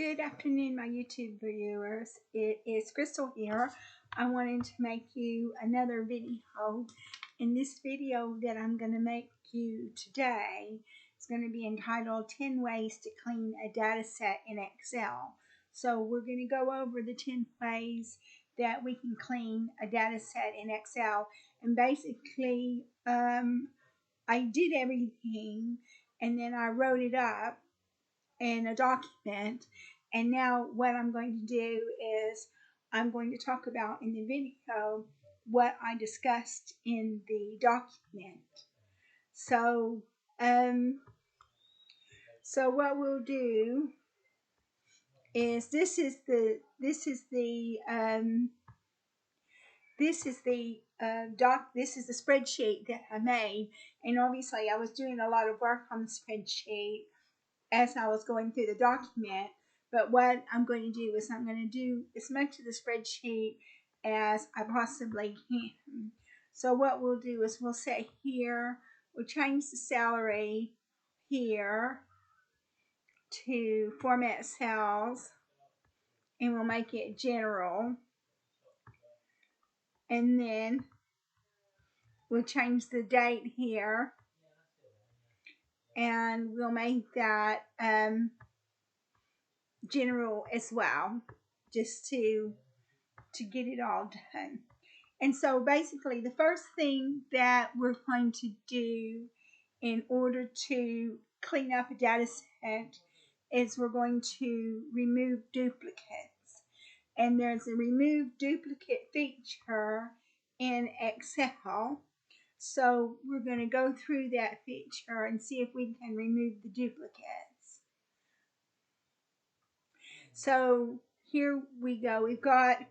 Good afternoon, my YouTube viewers. It is Crystal here. I wanted to make you another video. In this video that I'm going to make you today, it's going to be entitled 10 Ways to Clean a Data Set in Excel. So we're going to go over the 10 ways that we can clean a data set in Excel. And basically, I did everything and then I wrote it up in a document, and now what I'm going to do is I'm going to talk about in the video what I discussed in the document. So what we'll do is this is the spreadsheet that I made, and obviously I was doing a lot of work on the spreadsheet as I was going through the document. But what I'm going to do is I'm going to do as much of the spreadsheet as I possibly can. So what we'll do is we'll say here, we'll change the salary here to format cells, and we'll make it general. And then we'll change the date here, and we'll make that general as well, just to get it all done. And so basically the first thing that we're going to do in order to clean up a data set is we're going to remove duplicates. And there's a remove duplicate feature in Excel. So we're going to go through that feature and see if we can remove the duplicates. So here we go. We've got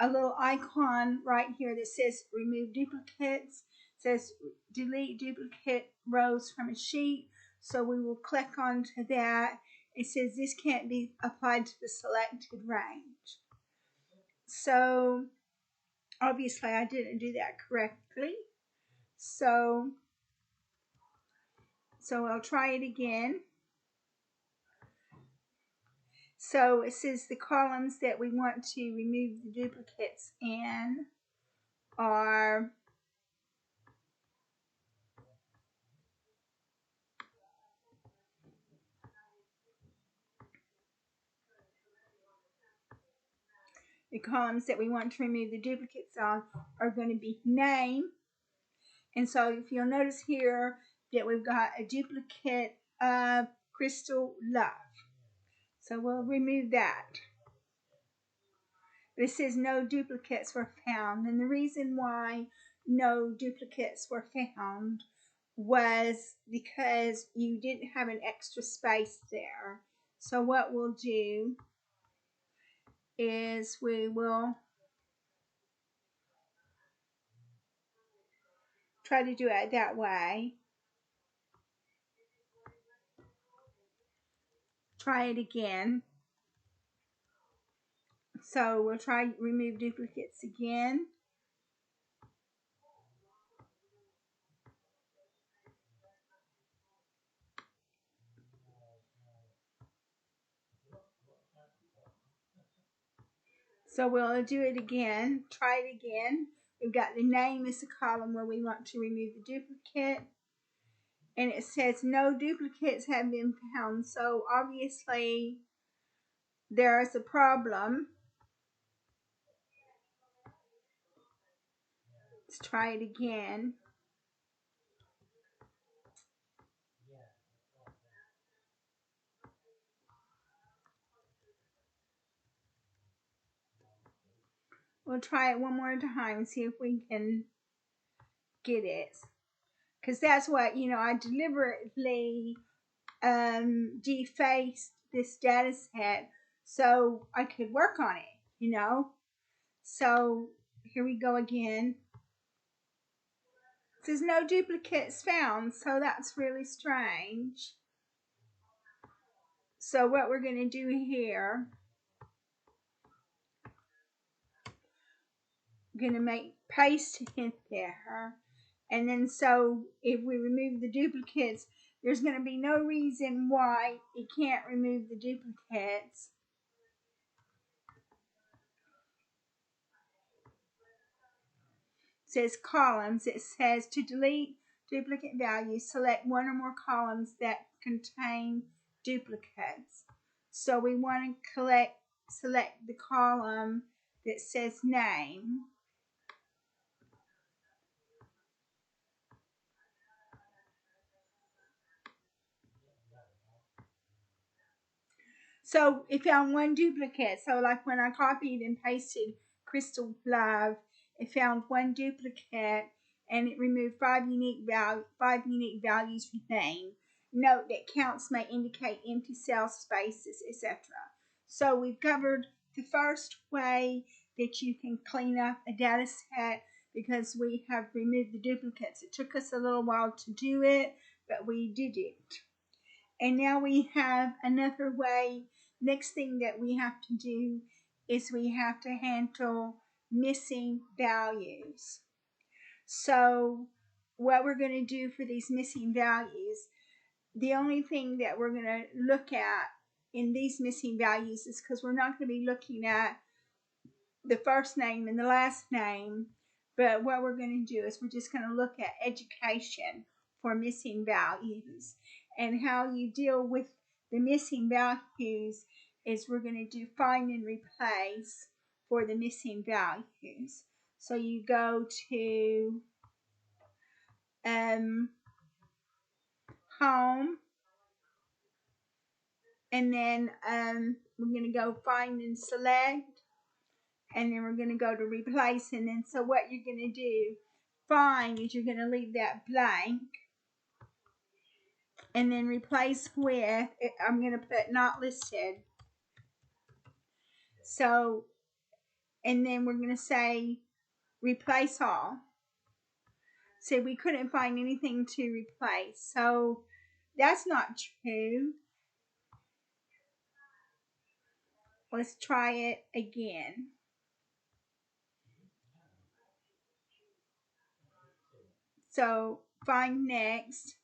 a little icon right here that says remove duplicates. It says delete duplicate rows from a sheet. So we will click onto that. It says this can't be applied to the selected range. So obviously I didn't do that correctly. So I'll try it again. So it says the columns that we want to remove the duplicates in are going to be name. And so if you'll notice here that we've got a duplicate of Crystal Love. So we'll remove that. But it says no duplicates were found. And the reason why no duplicates were found was because you didn't have an extra space there. So what we'll do is we will try to do it that way. Try it again. So we'll try remove duplicates again. So we'll do it again. Try it again. We've got the name as a column where we want to remove the duplicate. And it says no duplicates have been found. So obviously there is a problem. Let's try it again. We'll try it one more time and see if we can get it. Because that's what, I deliberately defaced this data set so I could work on it, So here we go again. It says no duplicates found, so that's really strange. So what we're going to do here, I'm going to make paste in there. And then so if we remove the duplicates, there's going to be no reason why it can't remove the duplicates. says columns, it says to delete duplicate values, select one or more columns that contain duplicates. So we want to select the column that says name. So it found one duplicate. So like when I copied and pasted Crystal Love, it found one duplicate and it removed five unique values remain. Note that counts may indicate empty cell spaces, etc. So we've covered the first way that you can clean up a data set because we have removed the duplicates. It took us a little while to do it, but we did it. And now we have another way. Next thing that we have to do is we have to handle missing values. So what we're going to do for these missing values, the only thing that we're going to look at in these missing values is because we're not going to be looking at the first name and the last name, but what we're going to do is we're just going to look at education for missing values. And how you deal with the missing values is we're going to do find and replace for the missing values. So you go to home, and then we're going to go find and select, and then we're going to go to replace. And then so what you're going to do, find, is you're going to leave that blank, and then replace with, I'm going to put not listed. So, and then we're going to say replace all. So we couldn't find anything to replace. So that's not true. Let's try it again. So find next.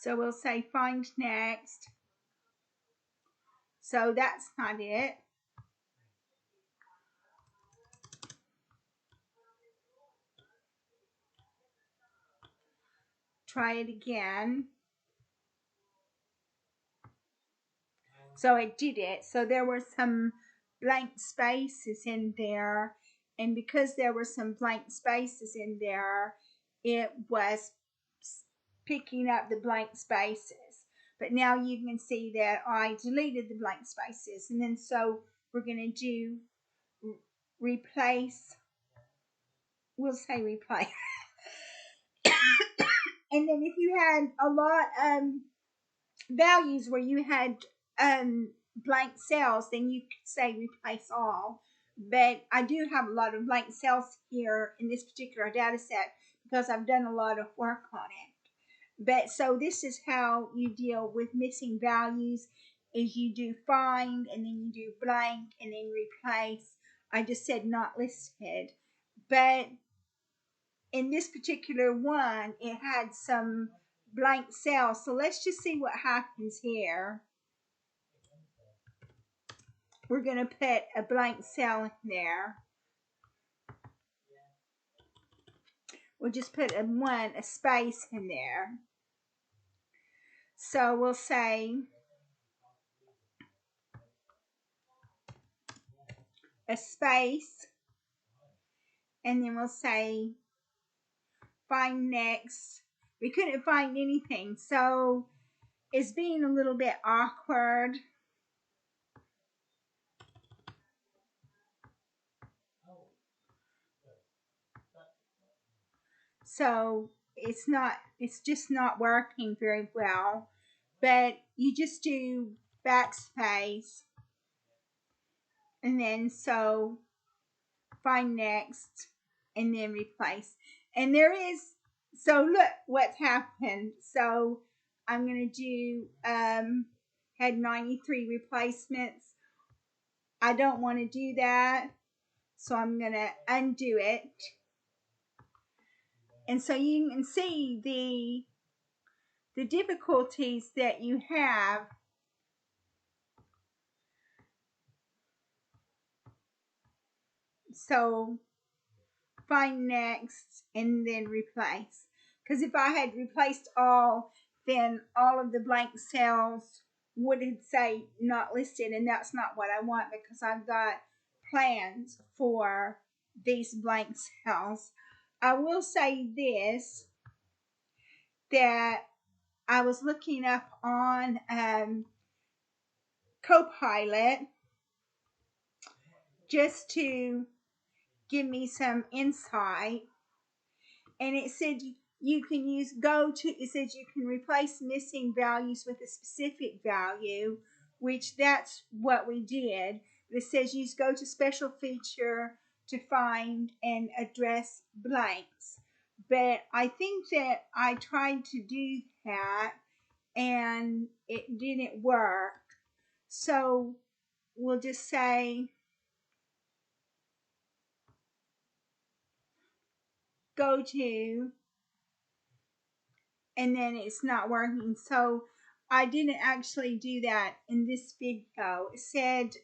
So we'll say find next. So that's not it. Try it again. So it did it. So there were some blank spaces in there. And because there were some blank spaces in there, it was picking up the blank spaces. But now you can see that I deleted the blank spaces. And then so we're going to do replace. We'll say replace. And then if you had a lot of values where you had blank cells, then you could say replace all. But I do have a lot of blank cells here in this particular data set because I've done a lot of work on it. But so this is how you deal with missing values, is you do find, and then you do blank, and then replace. I just said not listed. But in this particular one, it had some blank cells. So let's just see what happens here. We're going to put a blank cell in there. We'll just put a space in there. So we'll say a space, and then we'll say find next. We couldn't find anything, so it's being a little bit awkward. So it's just not working very well. But you just do backspace, and then so find next, and then replace. And there is, so look what's happened. So I'm going to do, had 93 replacements. I don't want to do that. So I'm going to undo it. And so you can see the difficulties that you have. So find next and then replace. Because if I had replaced all, then all of the blank cells would say not listed, and that's not what I want, because I've got plans for these blank cells. I will say this, that I was looking up on Copilot just to give me some insight, and it said you can it says you can replace missing values with a specific value, which that's what we did. It says use go to special feature to find and address blanks. But I think that I tried to do that and it didn't work. So we'll just say go to, and then it's not working. So I didn't actually do that in this video. It said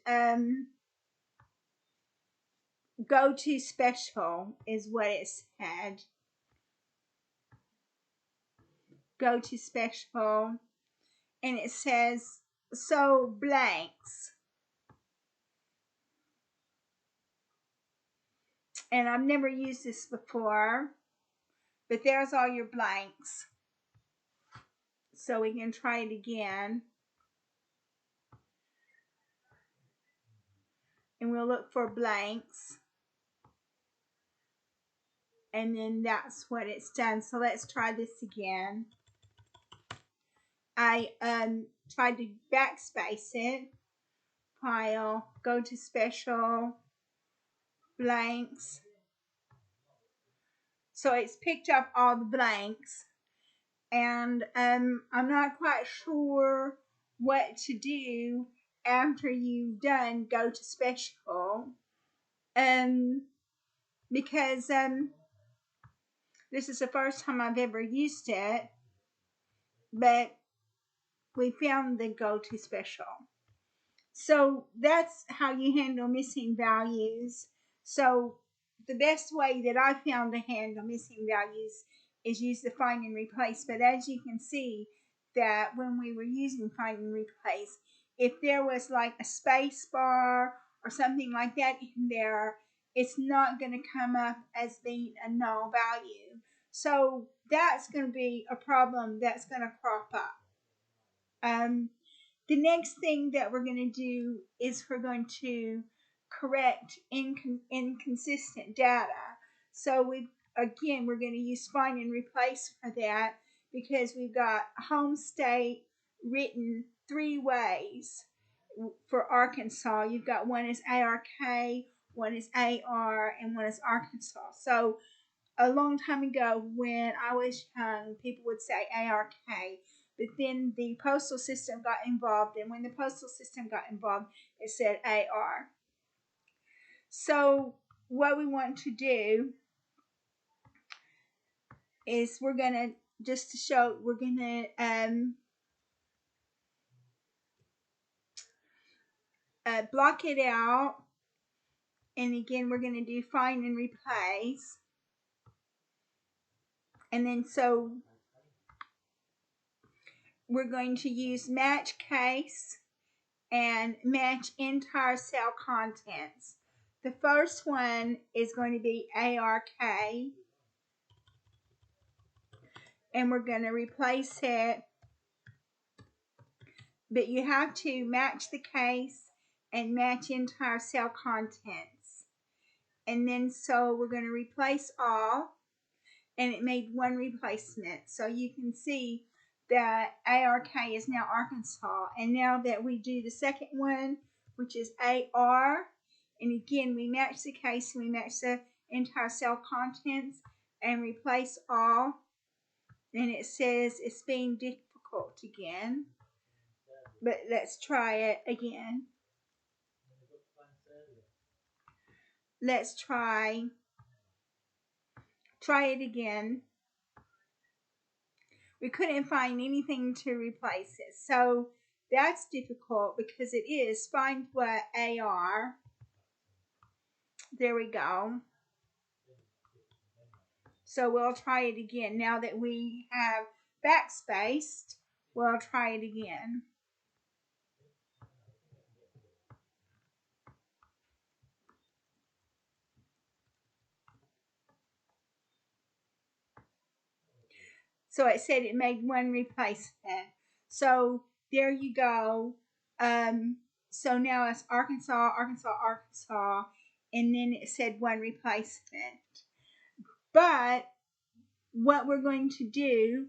go to special is what it said. Go to special, and it says so blanks. And I've never used this before, but there's all your blanks. So we can try it again. And we'll look for blanks. And then that's what it's done. So let's try this again. I tried to backspace it. File, go to special, blanks. So it's picked up all the blanks. And I'm not quite sure what to do after you've done go to special. Because this is the first time I've ever used it, but we found the go to special. So that's how you handle missing values. So the best way that I found to handle missing values is use the find and replace. But as you can see, that when we were using find and replace, if there was like a space bar or something like that in there, it's not going to come up as being a null value. So that's going to be a problem that's going to crop up. The next thing that we're going to do is we're going to correct inconsistent data. So we're going to use find and replace for that, because we've got home state written three ways for Arkansas. You've got one is ARK, one is AR, and one is Arkansas. So a long time ago when I was young, people would say ARK, but then the postal system got involved, and when the postal system got involved, it said AR. So what we want to do is we're going to, just to show, we're going to block it out, and again we're going to do find and replace, and then so we're going to use match case and match entire cell contents. The first one is going to be ARK, and we're going to replace it, but you have to match the case and match entire cell contents. And then so we're going to replace all, and it made one replacement. So you can see that ARK is now Arkansas. And now that we do the second one, which is AR, and again we match the case and we match the entire cell contents and replace all, and it says it's being difficult again. But let's try it again. Let's try it again. we couldn't find anything to replace it. So that's difficult because it is find what AR. There we go. So we'll try it again. Now that we have backspaced, we'll try it again. So it said it made one replacement. So there you go. So now it's Arkansas, Arkansas, Arkansas, and then it said one replacement. But what we're going to do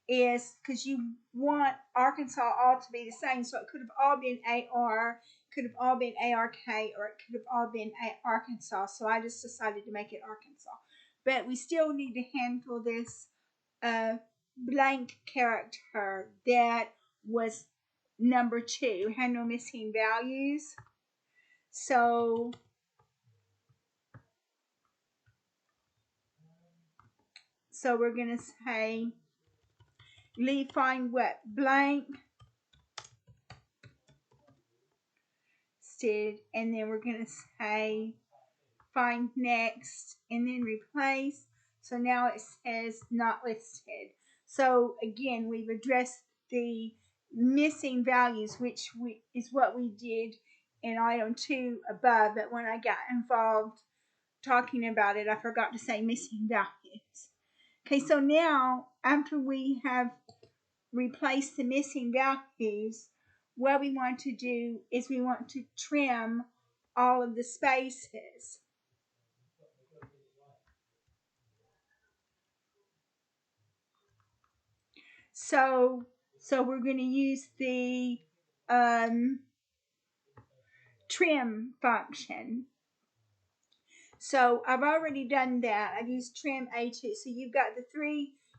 is, because you want Arkansas all to be the same, so it could have all been AR, could have all been ARK, or it could have all been Arkansas. So I just decided to make it Arkansas. But we still need to handle this blank character that was number 2, had no missing values. So we're going to say leave find what blank, and then we're going to say find next and then replace. So now it says not listed. So again, we've addressed the missing values, which is what we did in item 2 above, but when I got involved talking about it, I forgot to say missing values. Okay, so now after we have replaced the missing values, what we want to do is we want to trim all of the spaces. So we're going to use the trim function. So I've already done that. I've used trim A2. So you've got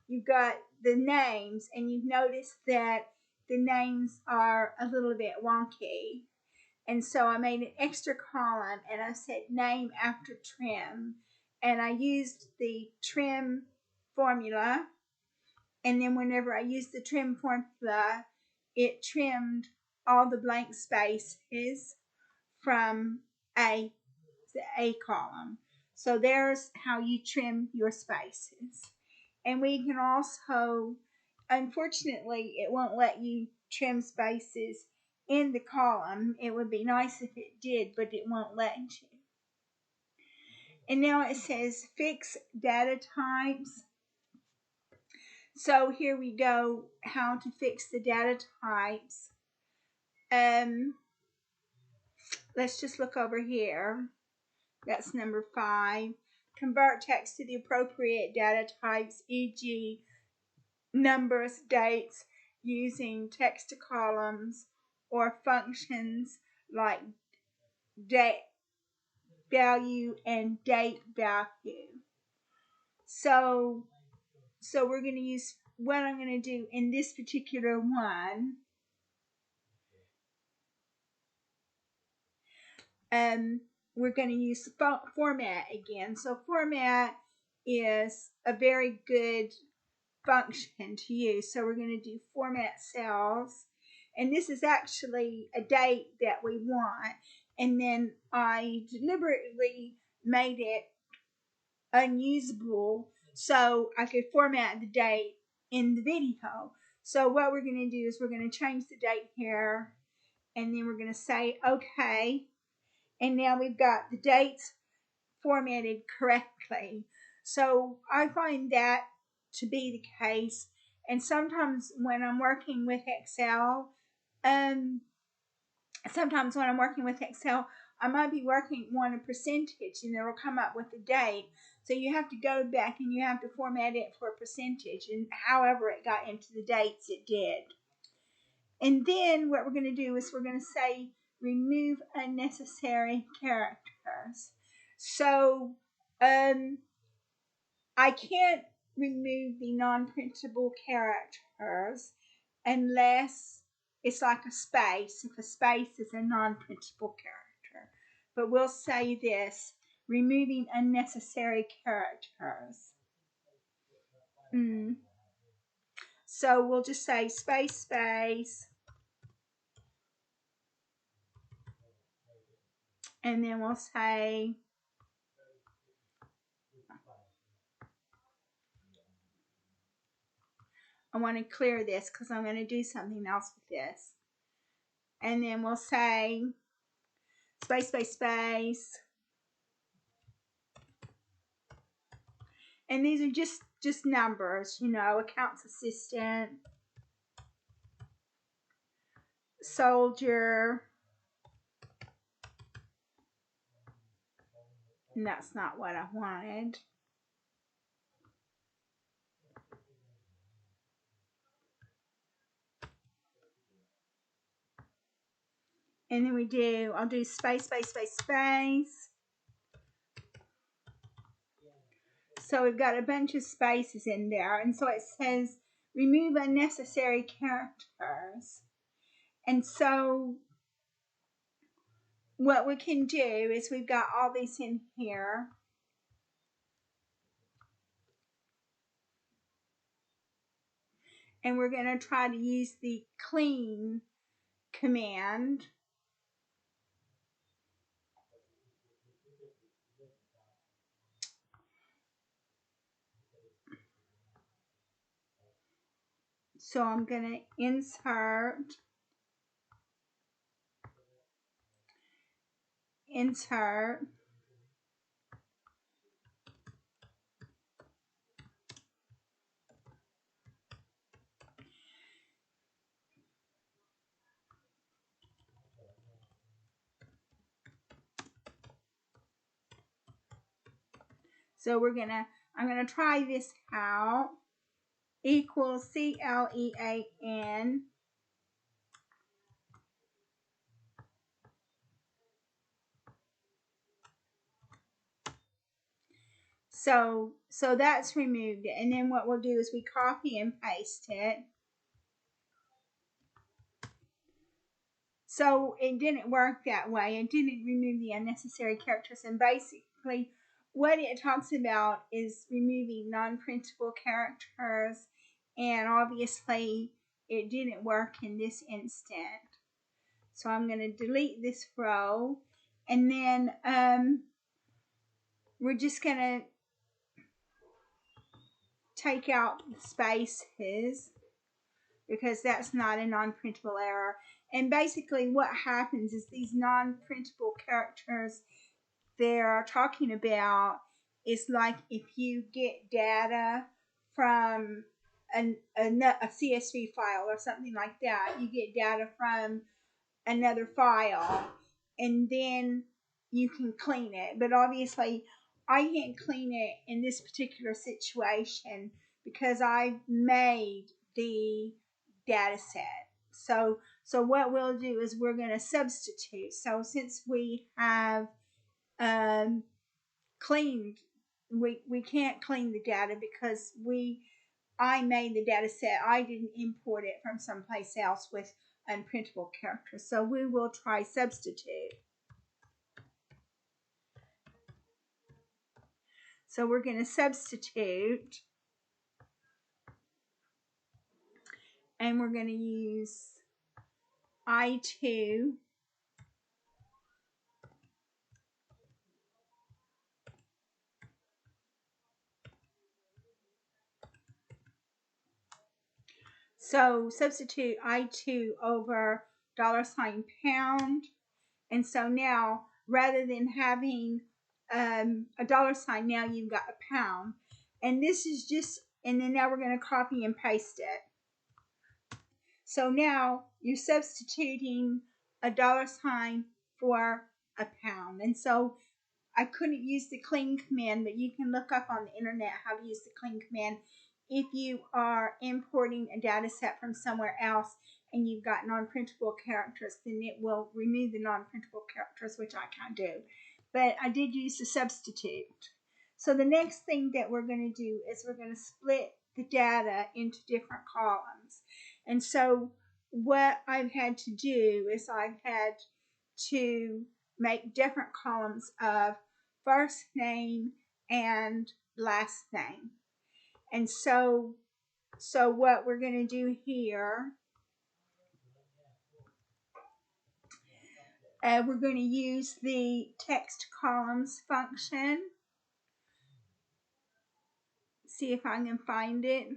you've got the names, and you've noticed that the names are a little bit wonky. And so I made an extra column and I said name after trim. And I used the trim formula. And then whenever I used the trim formula, it trimmed all the blank spaces from the A column. So there's how you trim your spaces. And we can also, unfortunately, it won't let you trim spaces in the column. It would be nice if it did, but it won't let you. And now it says fix data types. So here we go, how to fix the data types. Let's just look over here. That's number 5. Convert text to the appropriate data types, e.g. numbers, dates, using text to columns, or functions like date value and date value. So we're going to use what I'm going to do in this particular one. We're going to use the format again. So format is a very good function to use. So we're going to do format cells. And this is actually a date that we want. And then I deliberately made it unusable so I could format the date in the video. So what we're going to do is we're going to change the date here. And then we're going to say OK. And now we've got the dates formatted correctly. So I find that to be the case. And sometimes when I'm working with Excel, I might be want a percentage, and it'll come up with a date. So you have to go back and you have to format it for a percentage, and however it got into the dates, it did. And then what we're going to do is we're going to say remove unnecessary characters. So I can't remove the non-printable characters unless it's like a space, if a space is a non-printable character. But we'll say this, removing unnecessary characters. So we'll just say space, space, and then we'll say I want to clear this because I'm going to do something else with this. And then we'll say space, space, space. And these are just numbers, you know, accounts assistant, soldier, and that's not what I wanted. And then I'll do space, space, space, space. So we've got a bunch of spaces in there. And so it says remove unnecessary characters. And so what we can do is we've got all these in here. And we're going to try to use the clean command. So I'm going to insert. So I'm gonna try this out. Equals CLEAN. So that's removed. And then what we'll do is we copy and paste it. So it didn't work that way. It didn't remove the unnecessary characters. And basically what it talks about is removing non-printable characters. And obviously it didn't work in this instant. So I'm going to delete this row. And then we're just going to take out the spaces because that's not a non-printable error. And basically what happens is these non-printable characters they're talking about is like if you get data from a CSV file or something like that, you get data from another file and then you can clean it. But obviously I can't clean it in this particular situation because I made the data set. So what we'll do is we're going to substitute. So since we have cleaned, we can't clean the data because I made the data set. I didn't import it from someplace else with unprintable characters. So we will try substitute. So we're going to substitute. And we're going to use I2. So substitute I2 over $pound. And so now, rather than having a dollar sign, now you've got a pound. And this is just, and then now we're going to copy and paste it. So now you're substituting a dollar sign for a pound. And so I couldn't use the clean command, but you can look up on the internet how to use the clean command if you are importing a data set from somewhere else and you've got non-printable characters, then it will remove the non-printable characters, which I can't do. But I did use the substitute. So the next thing that we're going to do is we're going to split the data into different columns. And so what I've had to do is I've had to make different columns of first name and last name. And so So what we're going to do here, we're going to use the text columns function. See if I can find it.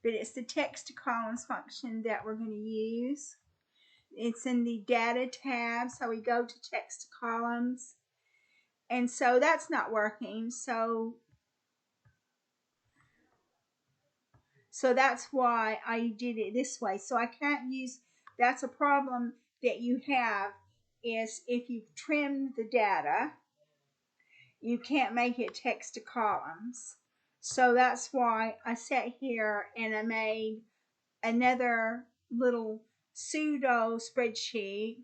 But it's the text columns function that we're going to use. It's in the data tab, so we go to text columns, and so that's not working, so that's why I did it this way. So I can't use, that's a problem that you have, is if you've trimmed the data, you can't make it text to columns. So that's why I sat here and I made another little pseudo spreadsheet.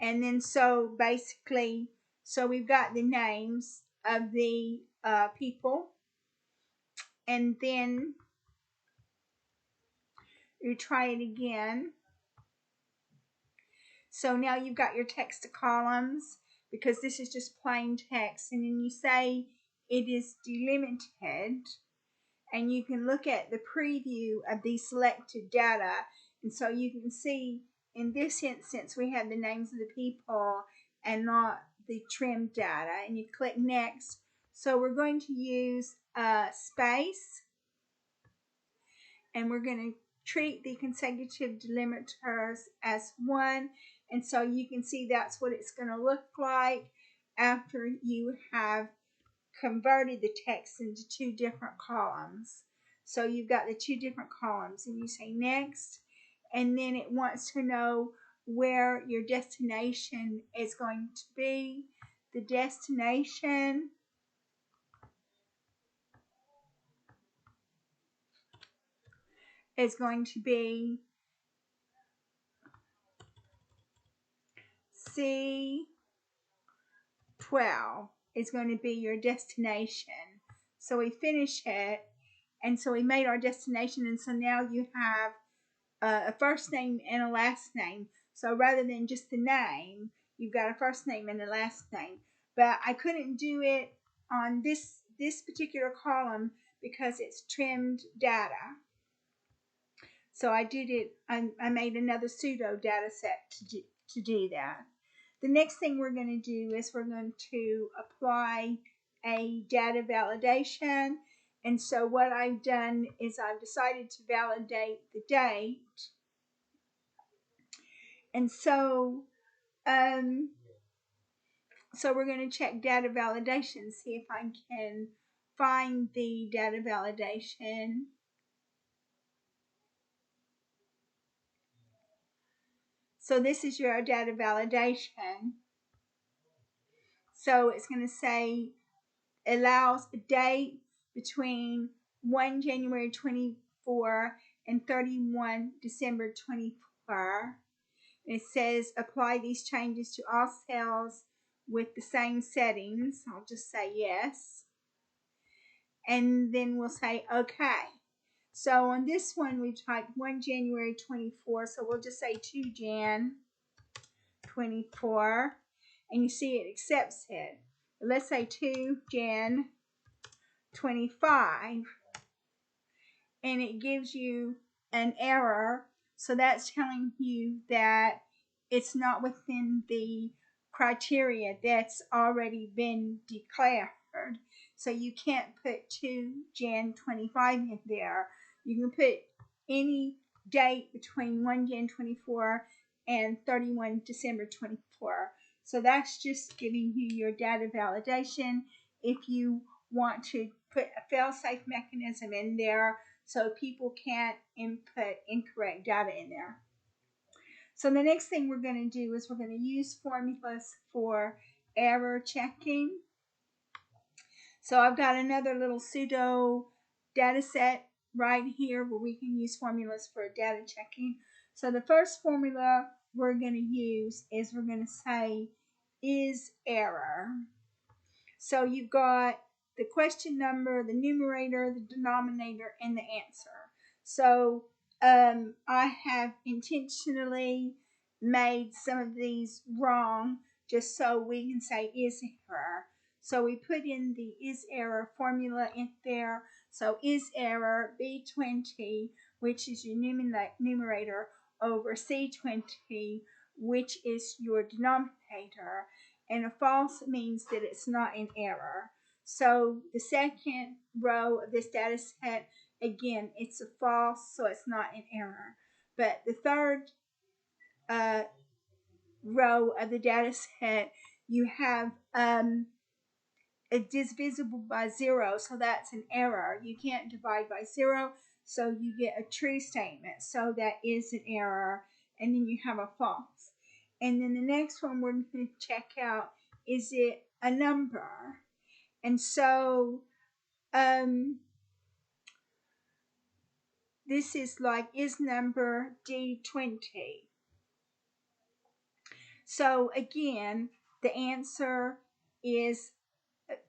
And then so basically, so we've got the names of the people, and then you try it again. So now you've got your text to columns, because this is just plain text, and then you say it is delimited, and you can look at the preview of the selected data, and so you can see in this instance we have the names of the people and not the trimmed data, and you click next. So we're going to use space, and we're going to treat the consecutive delimiters as one, and so you can see that's what it's going to look like after you have converted the text into two different columns. So you've got the two different columns, and you say next, and then it wants to know where your destination is going to be. The destination is going to be C12 is going to be your destination. So we finish it, and so we made our destination, and so now you have a first name and a last name. So rather than just the name, you've got a first name and a last name. But I couldn't do it on this particular column because it's trimmed data. So I did it, I made another pseudo data set to do that. The next thing we're going to do is we're going to apply a data validation. And so what I've done is I've decided to validate the date. And so we're going to check data validation, see if I can find the data validation. So this is your data validation. So it's going to say allows a date between 1 January 24 and 31 December 24. It says apply these changes to all cells with the same settings. I'll just say yes. And then we'll say okay. So on this one we type 1 January 24, so we'll just say 2 Jan 24, and you see it accepts it. Let's say 2 Jan 25, and it gives you an error. So that's telling you that it's not within the criteria that's already been declared. So you can't put 2 Jan 25 in there. You can put any date between 1 Jan 24 and 31 December 24. So that's just giving you your data validation. If you want to put a fail-safe mechanism in there so people can't input incorrect data in there. So the next thing we're going to do is we're going to use formulas for error checking. So I've got another little pseudo data set right here where we can use formulas for data checking. So the first formula we're going to use is we're going to say is error. So you've got the question number, the numerator, the denominator, and the answer. So I have intentionally made some of these wrong just so we can say is error. So we put in the is error formula in there. So is error B20, which is your numerator, over C20, which is your denominator. And a false means that it's not in error. So the second row of this data set, again, it's a false, so it's not in error. But the third row of the data set, you have it is divisible by 0, so that's an error. You can't divide by 0, so you get a true statement. So that is an error, and then you have a false. And then the next one we're going to check out, is it a number? And so this is like, is number D20? So again, the answer is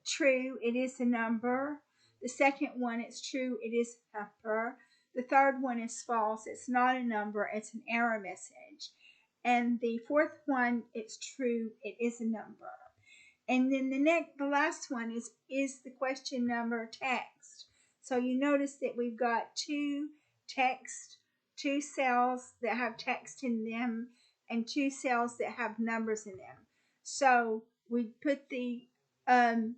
true, it is a number. The second one, it's true, it is a number. The third one is false, it's not a number, it's an error message. And the fourth one, it's true, it is a number. And then the last one is the question number text. So you notice that we've got two cells that have text in them, and two cells that have numbers in them. So we put the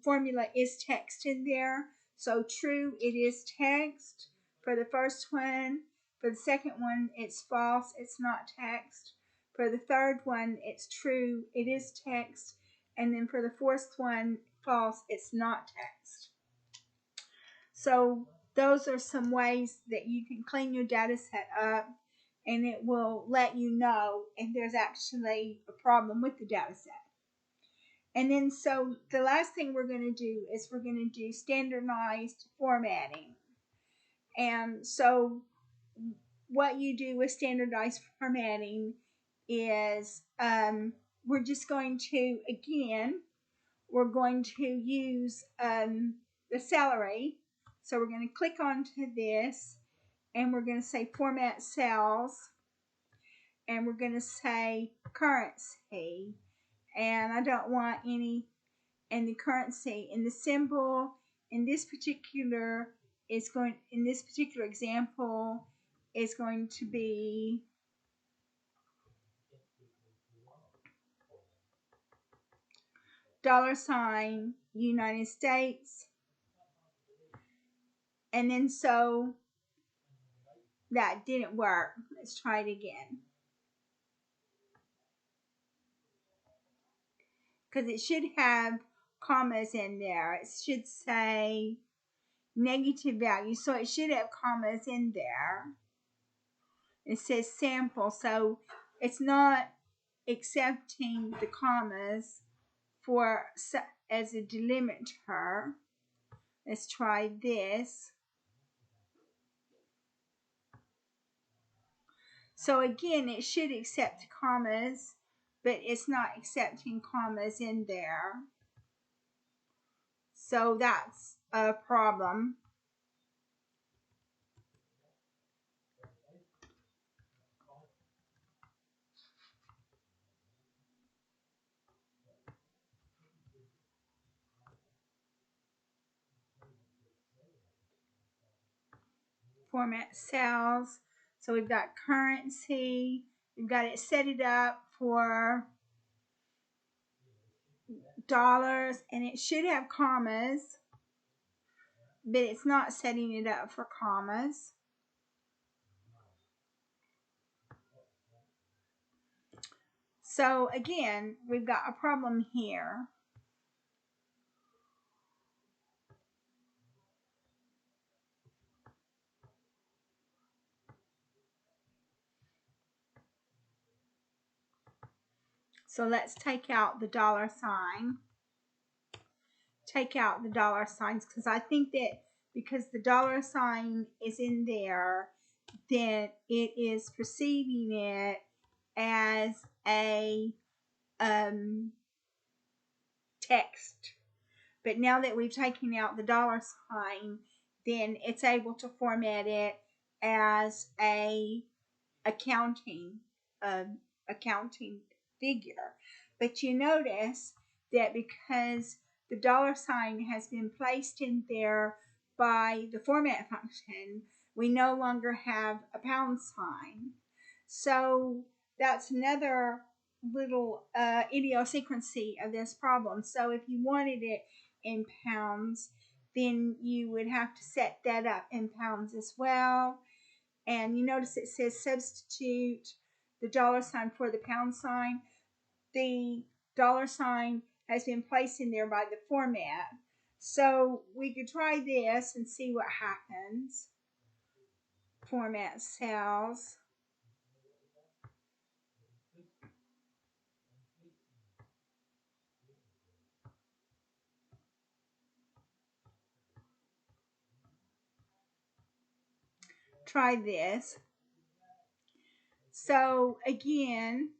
formula is text in there. So true, it is text for the first one. For the second one, it's false, it's not text. For the third one, it's true, it is text. And then for the fourth one, false, it's not text. So those are some ways that you can clean your data set up, and it will let you know if there's actually a problem with the data set. And then so the last thing we're going to do is we're going to do standardized formatting. And so what you do with standardized formatting is we're just going to, again, we're going to use the salary. So we're going to click onto this, and we're going to say format cells, and we're going to say currency. And I don't want any in the currency. And the symbol in this particular example is going to be $ United States. And then so that didn't work. Let's try it again. Because it should have commas in there. It should say negative value. So it should have commas in there. It says sample. So it's not accepting the commas as a delimiter. Let's try this. So again, it should accept commas, but it's not accepting commas in there. So that's a problem. Format cells. So we've got currency. We've got it set it up for dollars, and it should have commas, but it's not setting it up for commas. So again, we've got a problem here. So let's take out the $. Take out the $, because I think that because the $sign is in there, then it is perceiving it as a text. But now that we've taken out the $sign, then it's able to format it as a accounting figure. But you notice that because the dollar sign has been placed in there by the format function, we no longer have a pound sign. So that's another little idiosyncrasy of this problem. So if you wanted it in pounds, then you would have to set that up in pounds as well. And you notice it says substitute the dollar sign for the pound sign. The dollar sign has been placed in there by the format. So we could try this and see what happens. Format cells. Try this. So again,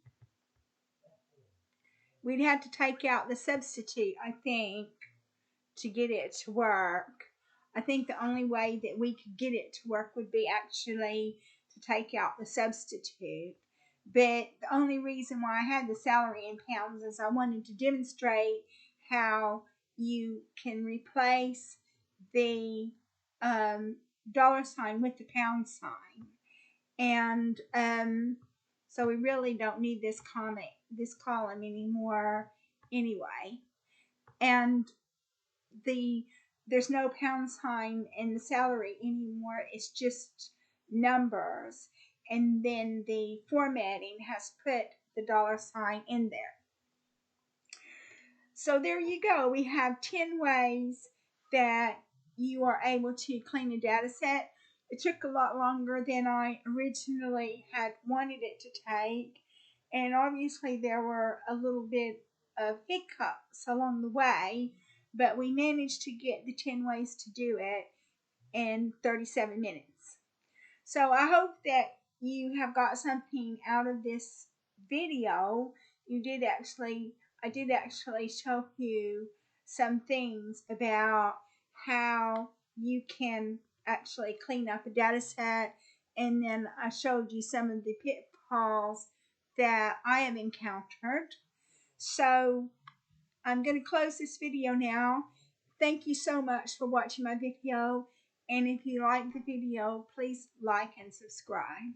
we'd have to take out the substitute, I think, to get it to work. I think the only way that we could get it to work would be actually to take out the substitute. But the only reason why I had the salary in pounds is I wanted to demonstrate how you can replace the dollar sign with the pound sign. And so we really don't need this column anymore anyway. And there's no pound sign in the salary anymore. It's just numbers. And then the formatting has put the dollar sign in there. So there you go. We have 10 ways that you are able to clean a data set. It took a lot longer than I originally had wanted it to take. And obviously there were a little bit of hiccups along the way, but we managed to get the 10 ways to do it in 37 minutes. So I hope that you have got something out of this video. I did actually show you some things about how you can actually clean up a data set, and then I showed you some of the pitfalls that I have encountered. So I'm going to close this video now. Thank you so much for watching my video, and if you like the video, please like and subscribe.